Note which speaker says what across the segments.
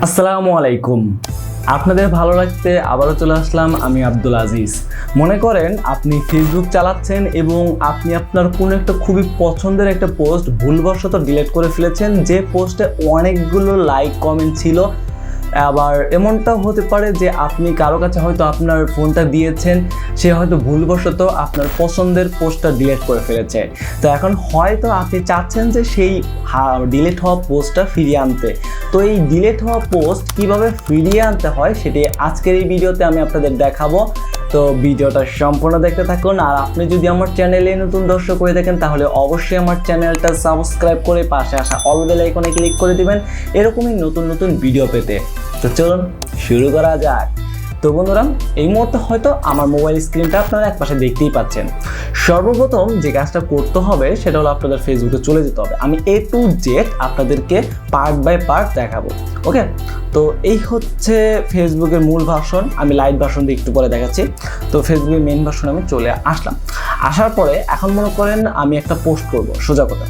Speaker 1: আসসালামু আলাইকুম। আপনাদের ভালো লাগতে আবারও চলে আসলাম আমি আব্দুল আজিজ। মনে করেন আপনি ফেসবুক চালাচ্ছেন এবং আপনি আপনার কোনো একটা খুবই পছন্দের একটা পোস্ট ভুলবশত ডিলিট করে ফেলেছেন, যে পোস্টে অনেকগুলো লাইক কমেন্ট ছিল। আবার এমনটাও হতে পারে যে আপনি কারো কাছে হয়তো আপনার ফোনটা দিয়েছেন, সে হয়তো ভুলবশত আপনার পছন্দের পোস্টটা ডিলিট করে ফেলেছে। তো এখন হয়তো আপনি চাচ্ছেন যে সেই ডিলিট হওয়া পোস্টটা ফিরিয়ে আনতে। তো এই ডিলিট হওয়া পোস্ট কিভাবে ফিরিয়ে আনতে হয় সেটি আজকের এই ভিডিওতে আমি আপনাদের দেখাবো। তো ভিডিওটা সম্পূর্ণ দেখতে থাকুন। আর আপনি যদি আমার চ্যানেলে নতুন দর্শক হয়ে থাকেন তাহলে অবশ্যই আমার চ্যানেলটা সাবস্ক্রাইব করে পাশে আসা অল বেল আইকনে ক্লিক করে দিবেন এরকমই নতুন নতুন ভিডিও পেতে। তো চলুন শুরু করা যাক। তো বন্ধুরা, এই মুহূর্তে হয়তো আমার মোবাইল স্ক্রিনটা আপনারা একপাশে দেখতেই পাচ্ছেন। সর্বপ্রথম যে কাজটা করতে হবে সেটা হলো আপনাদের ফেসবুকে চলে যেতে হবে। আমি A to Z আপনাদেরকে পার্ট বাই পার্ট দেখাবো। ওকে, তো এই হচ্ছে ফেসবুকের মূল ভার্সন। আমি লাইট ভার্সন দিয়ে একটু পরে দেখাচ্ছি। তো ফেসবুকের মেইন ভার্সনে আমি চলে আসলাম। আসার পরে এখন মনে করেন আমি একটা পোস্ট করব, সোজা কথা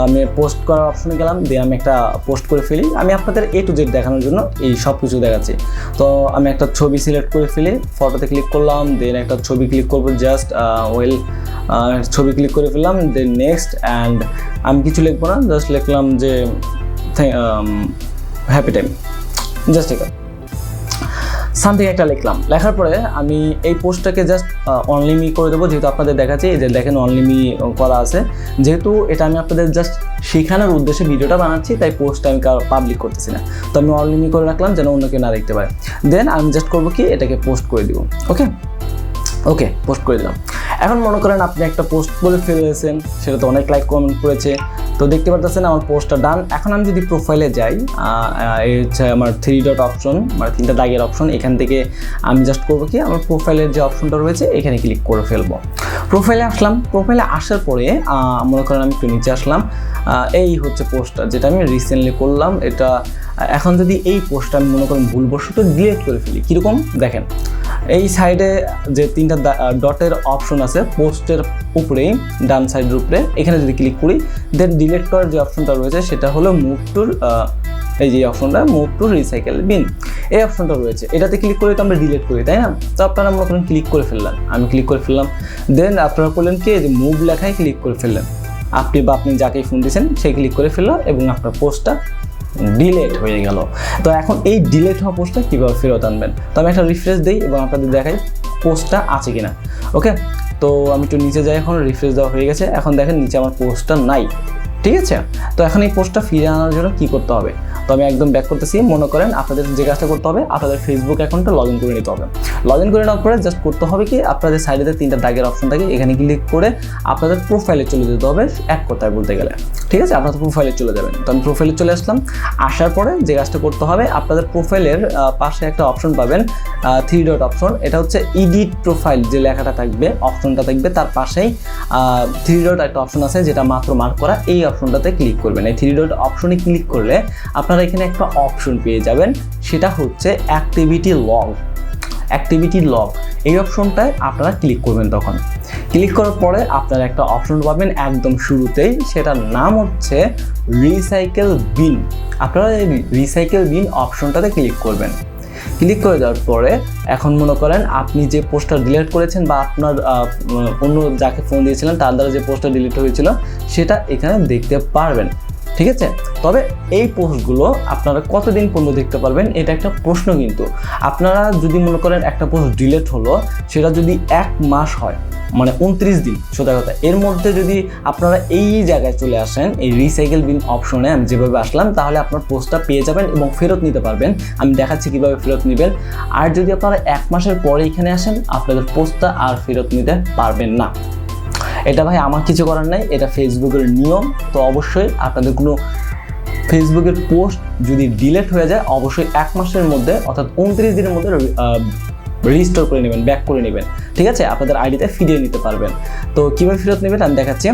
Speaker 1: আমি পোস্ট করার অপশনে গেলাম, দিয়ে আমি একটা পোস্ট করে ফেলি। আমি আপনাদের A to Z দেখানোর জন্য এই সব কিছু দেখাচ্ছি। তো আমি একটা ছবি সিলেক্ট করে ফেলি, ফটোতে ক্লিক করলাম, দেন একটা ছবি ক্লিক করবো, জাস্ট ছবি ক্লিক করে ফেললাম, দেন নেক্সট। অ্যান্ড আমি কিছু লিখবো না, জাস্ট লিখলাম যে হ্যাপি টাইম, জাস্ট এটা সামথিং একটা লিখলাম। লেখার পরে আমি এই পোস্টটাকে জাস্ট অনলি মি করে দেবো, যেহেতু আপনাদের দেখাচ্ছি এই যে দেখেন অনলি মি করা আছে। যেহেতু এটা আমি আপনাদের জাস্ট শেখানোর উদ্দেশ্যে ভিডিওটা বানাচ্ছি, তাই পোস্টটা আমি পাবলিক করতেছি না। তো আমি অনলি মি করে রাখলাম যেন অন্য কেউ না দেখতে পারে। দেন আমি জাস্ট করবো কি, এটাকে পোস্ট করে দিব। ওকে, পোস্ট করে দিলাম। এখন মনে করেন আপনি একটা পোস্ট করে ফেলেছেন, সেটা তো অনেক লাইক কমেন্ট করেছে। তো দেখতে পাচ্ছেন আমার পোস্টটা ডান। এখন আমি যদি প্রোফাইলে যাই, এই হচ্ছে আমার 3 ডট অপশন, মানে 3টা দাগের অপশন। এখান থেকে আমি জাস্ট করবো কি, আমার প্রোফাইলের যে অপশনটা রয়েছে এখানে ক্লিক করে ফেলবো। প্রোফাইলে আসলাম। প্রোফাইলে আসার পরে মনে করেন আমি একটু নিচে আসলাম। এই হচ্ছে পোস্টটা যেটা আমি রিসেন্টলি করলাম। এটা এখন যদি এই পোস্টটা আমি মনে করেন ভুলবশত ডিলিট করে ফেলি, কীরকম দেখেন, এই সাইডে যে 3টা ডটের অপশন আছে পোস্টের উপরেই, ডান সাইডের উপরে, এখানে যদি ক্লিক করি, দেন ডিলিট করার যে অপশনটা রয়েছে সেটা হলো মুভ টু, এই যে অপশনটা মুভ টু রিসাইকেল বিন, এই অপশনটা রয়েছে। এটাতে ক্লিক করে তো আমরা ডিলিট করি, তাই না? তো আপনারা মনে করেন ক্লিক করে ফেললেন, আমি ক্লিক করে ফেললাম। দেন আপনারা করলেন কি, যে মুভ লেখায় ক্লিক করে ফেললেন। আপনি যাকেই ফোন দিয়েছেন সে ক্লিক করে ফেললো এবং আপনার পোস্টটা ডিলেট হয়ে গেল। তো এখন এই ডিলেট হওয়া পোস্টটা কীভাবে ফেরত আনবেন? তো আমি একটা রিফ্রেশ দিই এবং আপনাদের দেখাই পোস্টটা আছে কিনা। ওকে, তো আমি একটু নিচে যাই, এখন রিফ্রেশ দেওয়া হয়ে গেছে। এখন দেখেন নিচে আমার পোস্টটা নাই, ঠিক আছে? তো এখন এই পোস্টটা ফিরিয়ে আনার জন্য কী করতে হবে? তো আমি একদম ব্যাক করতেছি। মনে করেন আপনাদের যে কাজটা করতে হবে, আপনাদের ফেসবুক অ্যাকাউন্টটা লগ ইন করে নিতে হবে। লগ ইন করে নেওয়ার পরে জাস্ট করতে হবে কি, আপনাদের সাইডেতে 3টা দাগের অপশন থাকে, এখানে ক্লিক করে আপনাদের প্রোফাইলে চলে যেতে হবে, এক কথায় বলতে গেলে, ঠিক আছে? আপনাদের প্রোফাইলে চলে যাবেন। তো আমি প্রোফাইলে চলে আসলাম। আসার পরে যে কাজটা করতে হবে, আপনাদের প্রোফাইলের পাশে একটা অপশন পাবেন, 3 ডট অপশন। এটা হচ্ছে এডিট প্রোফাইল যে লেখাটা থাকবে, অপশনটা থাকবে, তার পাশেই 3 ডট একটা অপশন আছে যেটা মাত্র মার্ক করা, এই অপশনটাতে ক্লিক করবেন। এই 3 ডট অপশনে ক্লিক করলে আপনারা এখানে একটা অপশন পেয়ে যাবেন, সেটা হচ্ছে অ্যাক্টিভিটি লগ। এই অপশনটায় আপনারা ক্লিক করবেন। তখন ক্লিক করার পরে আপনারা একটা অপশন পাবেন একদম শুরুতেই, সেটার নাম হচ্ছে রিসাইকেল বিন। আপনারা এই রিসাইকেল বিন অপশনটাতে ক্লিক করবেন। ক্লিক করে দেওয়ার পরে এখন মনে করেন আপনি যে পোস্টটা ডিলিট করেছেন বা আপনার অন্য যাকে ফোন দিয়েছিলেন তার দ্বারা যে পোস্টটা ডিলিট হয়েছিল সেটা এখানে দেখতে পারবেন, ঠিক আছে? তবে এই পোস্টগুলো আপনারা কতদিন পর্যন্ত দেখতে পারবেন এটা একটা প্রশ্ন। কিন্তু আপনারা যদি মনে করেন একটা পোস্ট ডিলিট হলো, সেটা যদি 1 মাস হয়, মানে 29 দিন, সোজা কথা, এর মধ্যে যদি আপনারা এই জায়গায় চলে আসেন, এই রিসাইকেল বিন অপশনে আমি যেভাবে আসলাম, তাহলে আপনার পোস্টটা পেয়ে যাবেন এবং ফেরত নিতে পারবেন। আমি দেখাচ্ছি কীভাবে ফেরত নেবেন। আর যদি আপনারা 1 মাসের পরে এখানে আসেন, আপনাদের পোস্টটা আর ফেরত নিতে পারবেন না। এটা ভাই আমার কিছু করার নাই, এটা ফেসবুকের নিয়ম। তো অবশ্যই আপনাদের কোনো ফেসবুকের পোস্ট যদি ডিলিট হয়ে যায়, অবশ্যই 1 মাসের মধ্যে অর্থাৎ 29 দিনের মধ্যে রিস্টোর করে নেবেন, ব্যাক করে নেবেন, ঠিক আছে? আপনাদের আইডিতে ফিরিয়ে নিতে পারবেন। তো কীভাবে ফেরত নেবেন আমি দেখাচ্ছি।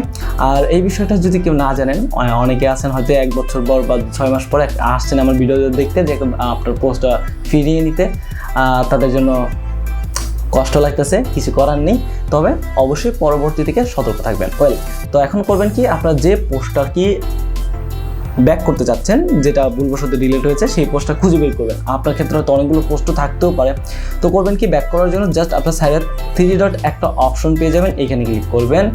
Speaker 1: আর এই বিষয়টা যদি কেউ না জানেন, অনেকে আছেন হয়তো 1 বছর পর বা 6 মাস পরে আসছেন আমার ভিডিও দেখতে, যে আপনার পোস্টটা ফিরিয়ে নিতে, তাদের জন্য কষ্ট লাগতেছে, কিছু করার নেই। তবে অবশ্যই পরবর্তী থেকে সতর্ক থাকবেন। তো এখন করবেন কি, আপনার যে পোস্টটা কি ব্যাক করতে চাচ্ছেন, যেটা ভুলবশত ডিলিট হয়েছে, সেই পোস্টটা খুঁজে বের করবেন। আপনার ক্ষেত্রে হয়তো অনেকগুলো পোস্টও থাকতেও পারে। তো করবেন কি, ব্যাক করার জন্য জাস্ট আপনার সাইডে 3 ডট একটা অপশন পেয়ে যাবেন, এখানে ক্লিক করবেন।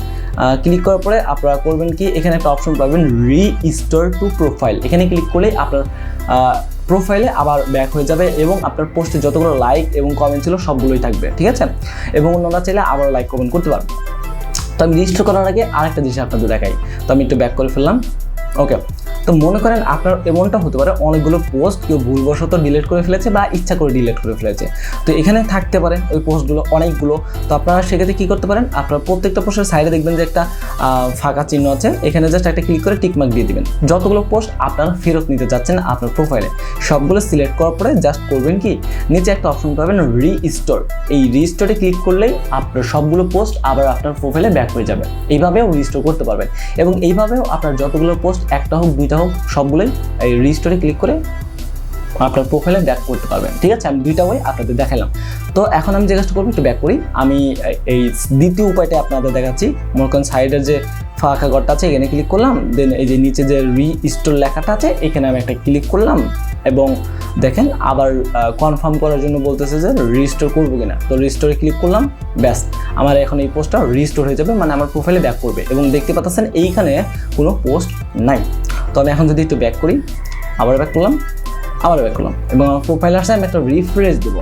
Speaker 1: ক্লিক করার পরে আপনারা করবেন কি, এখানে একটা অপশন পাবেন রিস্টোর টু প্রোফাইল। এখানে ক্লিক করলেই আপনার প্রোফাইলে আবার ব্যাক হয়ে যাবে এবং আপনার পোস্টে যতগুলো লাইক এবং কমেন্ট ছিল সবগুলোই থাকবে, ঠিক আছে। এবং অন্যরা চাইলে আবার লাইক কমেন্ট করতে পারবেন। তো আমি রেজিস্টার করার আগে আরেকটা জিনিস আপনাদের দেখাই। তো আমি একটু ব্যাক করে ফেললাম। ওকে, তো মনে করেন আপনার এমনটা হতে পারে অনেকগুলো পোস্ট কেউ ভুলবশত ডিলিট করে ফেলেছে বা ইচ্ছা করে ডিলিট করে ফেলেছে। তো এখানে থাকতে পারে ওই পোস্টগুলো অনেকগুলো। তো আপনারা সেক্ষেত্রে কী করতে পারেন, আপনার প্রত্যেকটা পোস্টের সাইডে দেখবেন যে একটা ফাঁকা চিহ্ন আছে, এখানে জাস্ট একটা ক্লিক করে টিকমার্ক দিয়ে দিবেন। যতগুলো পোস্ট আপনারা ফেরত নিতে চাচ্ছেন আপনার প্রোফাইলে সবগুলো সিলেক্ট করার পরে জাস্ট করবেন কি, নিচে একটা অপশন পাবেন রিস্টোর। এই রিস্টোরে ক্লিক করলেই আপনার সবগুলো পোস্ট আবার আপনার প্রোফাইলে ব্যাক হয়ে যাবে। এইভাবেও রিস্টোর করতে পারবেন এবং এইভাবেও আপনার যতগুলো পোস্ট, একটা হোক দুইটা হোক, সবগুলোই এই রিস্টোরে ক্লিক করে আপনার প্রোফাইলে ব্যাক করতে পারবেন, ঠিক আছে। আমি দুইটা ওয়ে আপনাদের দেখালাম। তো এখন আমি যে কাজটা করবো, একটু ব্যাক করি। আমি এই দ্বিতীয় উপায়টা আপনাদের দেখাচ্ছি। মনে করেন সাইডের যে ফাঁকা ঘরটা আছে এখানে ক্লিক করলাম, দেন এই যে নিচে যে রিস্টোর লেখাটা আছে এখানে আমি একটা ক্লিক করলাম এবং দেখেন আবার কনফার্ম করার জন্য বলতেছে যে রিস্টোর করবো কিনা। তো রিস্টোরে ক্লিক করলাম, ব্যাস আমার এখন এই পোস্টটা রিস্টোর হয়ে যাবে, মানে আমার প্রোফাইলে ব্যাক করবে। এবং দেখতে পাচ্ছেন এইখানে কোনো পোস্ট নাই। তো আমি এখন যদি একটু ব্যাক করি, আবার ব্যাক করলাম এবং আমার প্রোফাইলে আসে, আমি একটা রিফ্রেশ দেবো।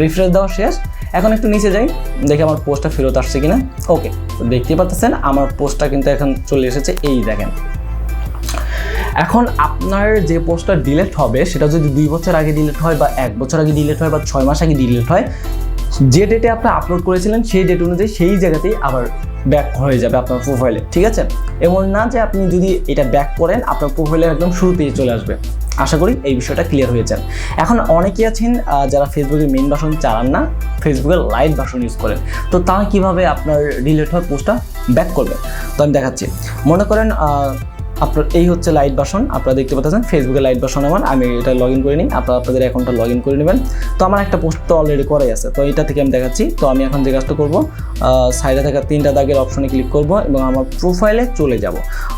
Speaker 1: রিফ্রেশ দেওয়া শেষ। এখন একটু নিচে যাই, দেখি আমার পোস্টটা ফেরত আসছে কিনা। ওকে, তো দেখতে পাচ্ছেন আমার পোস্টটা কিন্তু এখন চলে এসেছে, এই দেখেন। এখন আপনার যে পোস্টটা ডিলিট হবে সেটা যদি 2 বছর আগে ডিলিট হয় বা 1 বছর আগে ডিলিট হয় বা 6 মাস আগে ডিলিট হয়, যে ডেটে আপনি আপলোড করেছিলেন সেই ডেট অনুযায়ী সেই জায়গাতেই আবার ব্যাক হয়ে যাবে আপনার প্রোফাইলে, ঠিক আছে। এমন না যে আপনি যদি এটা ব্যাক করেন আপনার প্রোফাইলের একদম শুরুতেই চলে আসবে। আশা করি এই বিষয়টা ক্লিয়ার হয়েছে। এখন অনেকেই আছেন যারা ফেসবুকের মেইন ভার্সন চালান না, ফেসবুকের লাইট ভার্সন ইউজ করেন। তো তারা কীভাবে আপনার ডিলিট হওয়ার পোস্টটা ব্যাক করবে, তো আমি দেখাচ্ছি। মনে করেন আপনার এই হচ্ছে লাইট ভার্সন, আপনারা দেখতে পাচ্ছেন ফেসবুকের লাইট ভার্সন। আমি এটা লগ ইন করে নিই, আপনাদের অ্যাকাউন্টটা লগ ইন করে নেবেন। তো আমার একটা পোস্ট তো অলরেডি করাই আছে, তো এটা থেকে আমি দেখাচ্ছি। তো আমি এখন যে কাজটা করবো, সাইডে থাকা 3টা দাগের অপশনে ক্লিক করব এবং আমার প্রোফাইলে চলে যাব।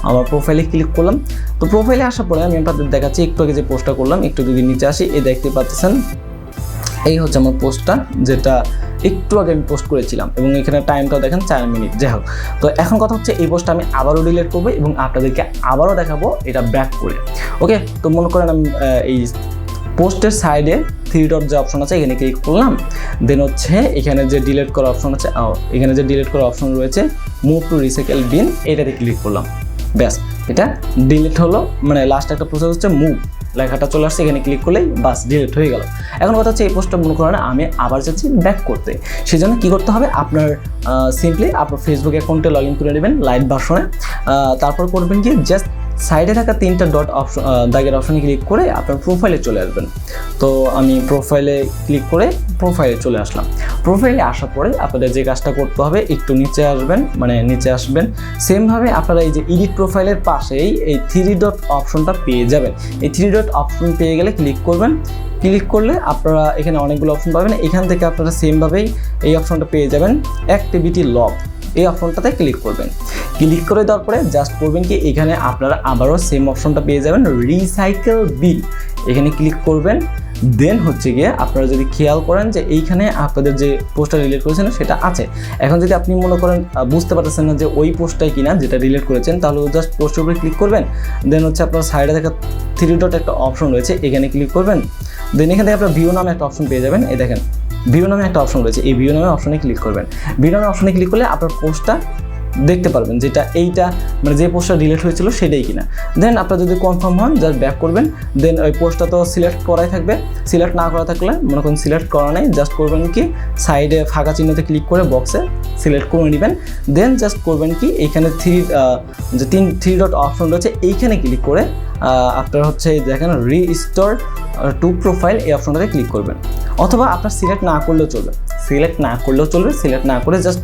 Speaker 1: আমার প্রোফাইলে ক্লিক করলাম। তো প্রোফাইলে আসার পরে আমি আপনাদের দেখাচ্ছি একটু আগে যে পোস্টটা করলাম। একটু যদি নিচে আসি, এই দেখতে পাচ্ছেন এই হচ্ছে আমার পোস্টটা, যেটা একটু আগে আমি পোস্ট করেছিলাম এবং এখানে টাইমটাও দেখেন 4 মিনিট। যাই হোক, তো এখন কথা হচ্ছে এই পোস্টটা আমি আবারও ডিলিট করবো এবং আপনাদেরকে আবারও দেখাবো এটা ব্যাক করে। ওকে, তো মনে করেন আমি এই পোস্টের সাইডে 3 ডট যে অপশন আছে এখানে ক্লিক করলাম। দেন হচ্ছে এখানে যে ডিলিট করার অপশন আছে, এখানে যে ডিলিট করার অপশন রয়েছে মুভ টু রিসাইকেল বিন, এটাতে ক্লিক করলাম। ব্যাস, এটা ডিলিট হলো। মানে লাস্ট একটা প্রসেস হচ্ছে মুভ, লেখাটা চলে আসছে, এখানে ক্লিক করলেই বাস ডিলিট হয়ে গেল। এখন কথা হচ্ছে এই পোস্টটা মনে করেন আমি আবার চাচ্ছি ব্যাক করতে। সেই জন্য কী করতে হবে, আপনার সিম্পলি আপনার ফেসবুক অ্যাকাউন্টে লগ ইন করে নেবেন লাইট ভার্সনে। তারপর করবেন কি, জাস্ট সাইডে থাকা 3টা ডট অপশন দাগের অপশনে ক্লিক করে আপনার প্রোফাইলে চলে আসবেন। তো আমি প্রোফাইলে ক্লিক করে প্রোফাইলে চলে আসলাম। প্রোফাইলে আসার পরে আপনাদের যে কাজটা করতে হবে, একটু নিচে আসবেন, মানে নিচে আসবেন। সেমভাবে আপনারা এই যে এডিট প্রোফাইলের পাশেই এই 3 ডট অপশনটা পেয়ে যাবেন। এই 3 ডট অপশন পেয়ে গেলে ক্লিক করবেন। ক্লিক করলে আপনারা এখানে অনেকগুলো অপশন পাবেন। এখান থেকে আপনারা সেমভাবেই এই অপশনটা পেয়ে যাবেন, অ্যাক্টিভিটি লগ। এই অপশনটাতে ক্লিক করবেন। ক্লিক করে দেওয়ার পরে জাস্ট করবেন কি, এখানে আপনারা আবারও সেম অপশনটা পেয়ে যাবেন, রিসাইকেল বিন। এখানে ক্লিক করবেন। দেন হচ্ছে গিয়ে আপনারা যদি খেয়াল করেন যে এইখানে আপনাদের যে পোস্টটা রিলেট করেছেন সেটা আছে। এখন যদি আপনি মনে করেন বুঝতে পারতেছেন না যে ওই পোস্টটাই কিনা যেটা রিলেট করেছেন, তাহলে জাস্ট পোস্টের উপরে ক্লিক করবেন। দেন হচ্ছে আপনার সাইডে থাকা 3 ডট একটা অপশন রয়েছে, এখানে ক্লিক করবেন। দেন এখান থেকে আপনার ভিউ নামে একটা অপশন পেয়ে যাবেন। এই দেখেন ভিউ নামে একটা অপশন রয়েছে, এই ভিউ নামে অপশনে ক্লিক করবেন। ভিউ নামে অপশনে ক্লিক করলে আপনার পোস্টটা দেখতে পারবেন যেটা এইটা মানে যে পোস্টটা ডিলিট হয়েছিল সেটাই কিনা। দেন আপনারা যদি কনফার্ম হন জাস্ট ব্যাক করবেন। দেন ওই পোস্টটা তো সিলেক্ট করাই থাকবে, সিলেক্ট না করা থাকলে মনে করুন সিলেক্ট করা নেই, জাস্ট করবেন কি সাইডে ফাঁকা চিহ্নতে ক্লিক করে বক্সে সিলেক্ট করে নেবেন। দেন জাস্ট করবেন কি এইখানে 3 ডট অপশন রয়েছে, এইখানে ক্লিক করে আপনার হচ্ছে দেখেন রিস্টোর টু প্রোফাইল, এই অপশনটাতে ক্লিক করবেন। অথবা আপনার সিলেক্ট না করলেও চলবে, সিলেক্ট না করে জাস্ট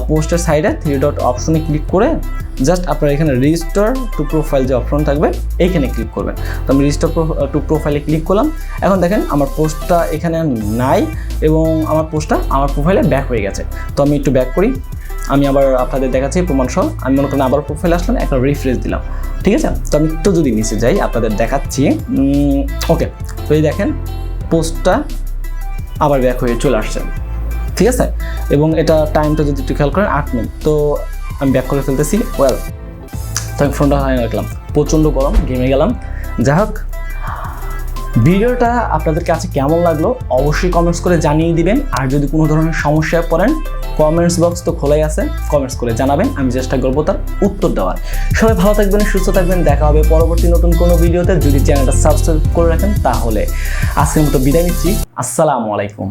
Speaker 1: পোস্টের সাইডে 3 ডট অপশনে ক্লিক করে জাস্ট আপনার এখানে রিস্টোর টু প্রোফাইল যে অপশন থাকবে এইখানে ক্লিক করবেন। তো আমি রিস্টোর টু প্রোফাইলে ক্লিক করলাম। এখন দেখেন আমার পোস্টটা এখানে নাই এবং আমার পোস্টটা আমার প্রোফাইলে ব্যাক হয়ে গেছে। তো আমি একটু ব্যাক করি, আমি আবার আপনাদের দেখাচ্ছি প্রমাণ সহ। আমি মনে করেন আবার প্রোফাইলে আসলাম, একটা রিফ্রেশ দিলাম, ঠিক আছে। তো আমি একটু যদি নিচে যাই আপনাদের দেখাচ্ছি। ওকে, তো এই দেখেন পোস্টটা আবার ব্যাক হয়ে চলে আসছে, ঠিক আছে। এবং এটা টাইমটা যদি একটু খেয়াল করেন 8 মিনিট। তো আমি ব্যাক করে ফেলতেছি। ওয়েল, তো আমি ফোনটা হারিয়ে রাখলাম, প্রচণ্ড গরম, ঘেমে গেলাম। যাই হোক, ভিডিওটা আপনাদের কাছে কেমন লাগলো অবশ্যই কমেন্টস করে জানিয়ে দিবেন। আর যদি কোনো ধরনের সমস্যায় পড়েন কমেন্টস বক্স তো খোলাই আছে, কমেন্টস করে জানাবেন, আমি চেষ্টা করবো তার উত্তর দেওয়ার। সবাই ভালো থাকবেন, সুস্থ থাকবেন, দেখা হবে পরবর্তী নতুন কোনো ভিডিওতে। যদি চ্যানেলটা সাবস্ক্রাইব করে রাখেন তাহলে। আজকের মতো বিদায় নিচ্ছি, আসসালামু আলাইকুম।